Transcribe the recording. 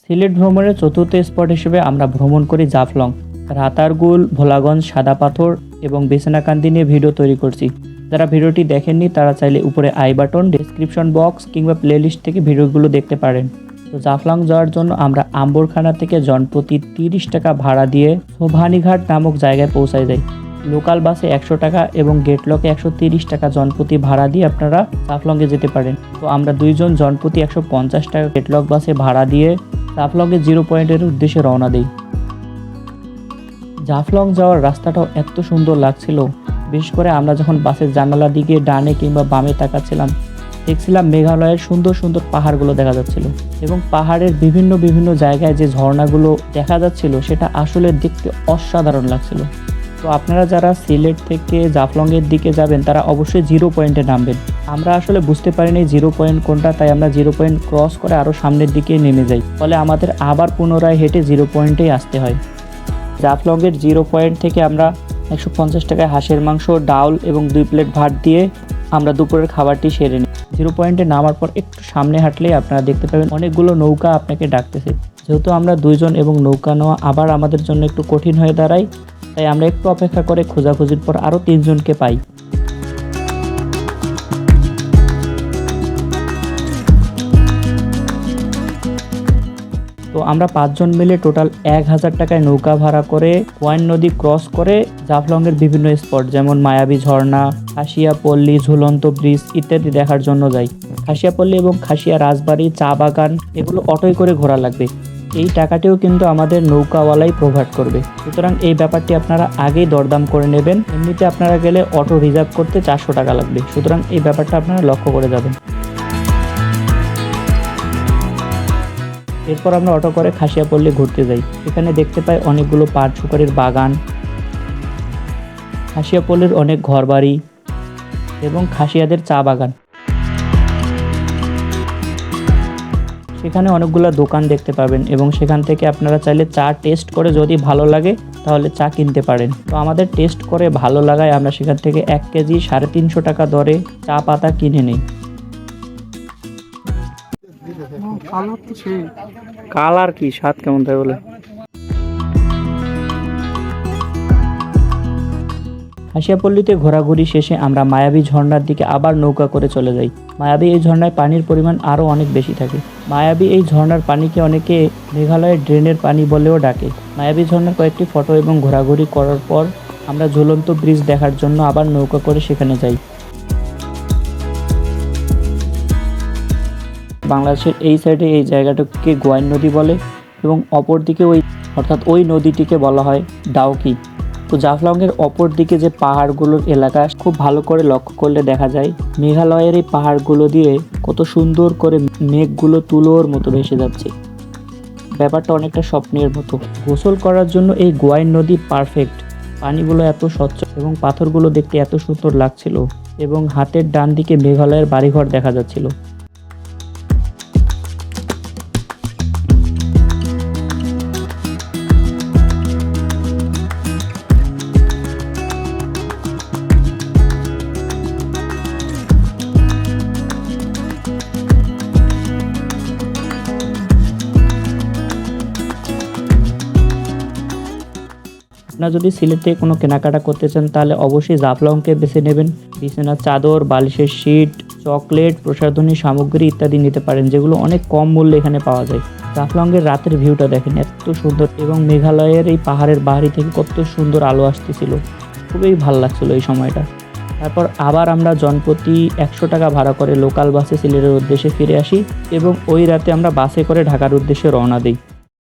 সিলেট ভ্রমণের চতুর্থ স্পট হিসেবে আমরা ভ্রমণ করি জাফলং। রাতারগুল, ভোলাগঞ্জ, সাদা পাথর এবং বেসনাকান্দি নিয়ে ভিডিও তৈরি করছি। যারা ভিডিওটি দেখেননি তারা চাইলে উপরে আই বাটন, ডেসক্রিপশন বক্স কিংবা প্লেলিস্ট থেকে ভিডিওগুলো দেখতে পারেন। তো জাফলং যাওয়ার জন্য আমরা আম্বরখানা থেকে জনপ্রতি 30 টাকা ভাড়া দিয়ে সোভানীঘাট নামক জায়গায় পৌঁছায় যাই। লোকাল বাসে 100 টাকা এবং গেটলকে 130 টাকা জনপ্রতি ভাড়া দিয়ে আপনারা জাফলংয়ে যেতে পারেন। তো আমরা দুইজন জনপ্রতি 150 টাকা গেটলক বাসে ভাড়া দিয়ে জাফলংয়ে 0 পয়েন্টের উদ্দেশ্যে রওনা দিই। জাফলং যাওয়ার রাস্তাটাও এত সুন্দর লাগছিল। বিশেষ করে আমরা যখন বাসের জানালা দিকে ডানে কিংবা বামে তাকাচ্ছিলাম, দেখছিলাম মেঘালয়ের সুন্দর সুন্দর পাহাড়গুলো দেখা যাচ্ছিল এবং পাহাড়ের বিভিন্ন জায়গায় যে ঝর্ণাগুলো দেখা যাচ্ছিল সেটা আসলে দেখতে অসাধারণ লাগছিল। তো আপনারা যারা সিলেট থেকে জাফলংয়ের দিকে যাবেন তারা অবশ্যই 0 পয়েন্টে নামবেন। আমরা আসলে বুঝতে পারিনি 0 পয়েন্ট কোনটা, তাই আমরা 0 পয়েন্ট ক্রস করে আরও সামনের দিকে নেমে যাই। ফলে আমাদের আবার পুনরায় হেঁটে 0 পয়েন্টেই আসতে হয়। জাফলংয়ের 0 পয়েন্ট থেকে আমরা 150 টাকায় হাঁসের মাংস, ডাউল এবং 2 প্লেট ভাত দিয়ে আমরা দুপুরের খাবারটি সেরে নিই। 0 পয়েন্টে নামার পর একটু সামনে হাঁটলেই আপনারা দেখতে পাবেন অনেকগুলো নৌকা আপনাকে ডাকতেছে। যেহেতু আমরা দুইজন এবং নৌকা নেওয়া আবার আমাদের জন্য একটু কঠিন হয়ে দাঁড়ায়, তাই আমরা একটু অপেক্ষা করে খোঁজাখুঁজির পর আরও 3 জনকে পাই। তো আমরা 5 জন মিলে টোটাল 1000 টাকায় নৌকা ভাড়া করে কোয়াইন নদী ক্রস করে জাফলংয়ের বিভিন্ন স্পট যেমন মায়াবী ঝর্ণা, খাসিয়াপল্লী, ঝুলন্ত ব্রিজ ইত্যাদি দেখার জন্য যাই। খাসিয়াপল্লী এবং খাসিয়া রাজবাড়ি, চা বাগান এগুলো অটোয় করে ঘোরা লাগবে। এই টাকাটিও কিন্তু আমাদের নৌকাওয়ালাই প্রোভাইড করবে। সুতরাং এই ব্যাপারটি আপনারা আগেই দরদাম করে নেবেন। এমনিতে আপনারা গেলে অটো রিজার্ভ করতে 400 টাকা লাগবে। সুতরাং এই ব্যাপারটা আপনারা লক্ষ্য করে যাবেন। এরপর আমরা অটো করে খাসিয়াপল্লী ঘুরতে যাই। এখানে দেখতে পাই অনেকগুলো পাট সুপারির বাগান, খাসিয়াপল্লীর অনেক ঘরবাড়ি এবং খাসিয়াদের চা বাগান। সেখানে অনেকগুলো দোকান দেখতে পাবেন এবং সেখান থেকে আপনারা চাইলে চা টেস্ট করে যদি ভালো লাগে তাহলে চা কিনতে পারেন। তো আমাদের টেস্ট করে ভালো লাগায় আমরা সেখান থেকে 1 কেজি 350 টাকা দরে চা পাতা কিনে নিই। কালার কি স্বাদ কেমন তাই বলে। খাসিয়াপল্লীতে ঘোরাঘুরি শেষে আমরা মায়াবী ঝর্ণার দিকে আবার নৌকা করে চলে যাই। মায়াবী এই ঝর্ণায় পানির পরিমাণ আরও অনেক বেশি থাকে। মায়াবী এই ঝর্ণার পানিকে অনেকে মেঘালয়ের ড্রেনের পানি বলেও ডাকে। মায়াবী ঝর্ণার কয়েকটি ফটো এবং ঘোরাঘুরি করার পর আমরা ঝুলন্ত ব্রিজ দেখার জন্য আবার নৌকা করে সেখানে যাই। বাংলাদেশের এই সাইডে এই জায়গাটাকে গোয়াইন নদী বলে এবং অপর দিকে ওই নদীটিকে বলা হয় ডাউকি। তো জাফলংয়ের অপর দিকে যে পাহাড়গুলোর এলাকা খুব ভালো করে লক্ষ্য করলে দেখা যায় মেঘালয়ের এই পাহাড়গুলো দিয়ে কত সুন্দর করে মেঘগুলো তুলোর মতো ভেসে যাচ্ছে। ব্যাপারটা অনেকটা স্বপ্নের মতো। গোসল করার জন্য এই গোয়াইন নদী পারফেক্ট। পানিগুলো এত স্বচ্ছ এবং পাথরগুলো দেখতে এত সুন্দর লাগছিল এবং হাতের ডান দিকে মেঘালয়ের বাড়িঘর দেখা যাচ্ছিল। আপনারা যদি সিলেট থেকে কোনো কেনাকাটা করতে চান তাহলে অবশ্যই জাফলংকে বেছে নেবেন। বিছানার চাদর, বালিশের শীট, চকলেট, প্রসাধনী সামগ্রী ইত্যাদি নিতে পারেন, যেগুলো অনেক কম মূল্যে এখানে পাওয়া যায়। জাফলংয়ের রাতের ভিউটা দেখেন এত সুন্দর এবং মেঘালয়ের এই পাহাড়ের বাহারি থেকে কত সুন্দর আলো আসতেছিল। খুবই ভালো লাগছিল এই সময়টা। তারপর আবার আমরা জনপ্রতি 100 টাকা ভাড়া করে লোকাল বাসে সিলেটের উদ্দেশ্যে ফিরে আসি এবং ওই রাতে আমরা বাসে করে ঢাকার উদ্দেশ্যে রওনা দিই।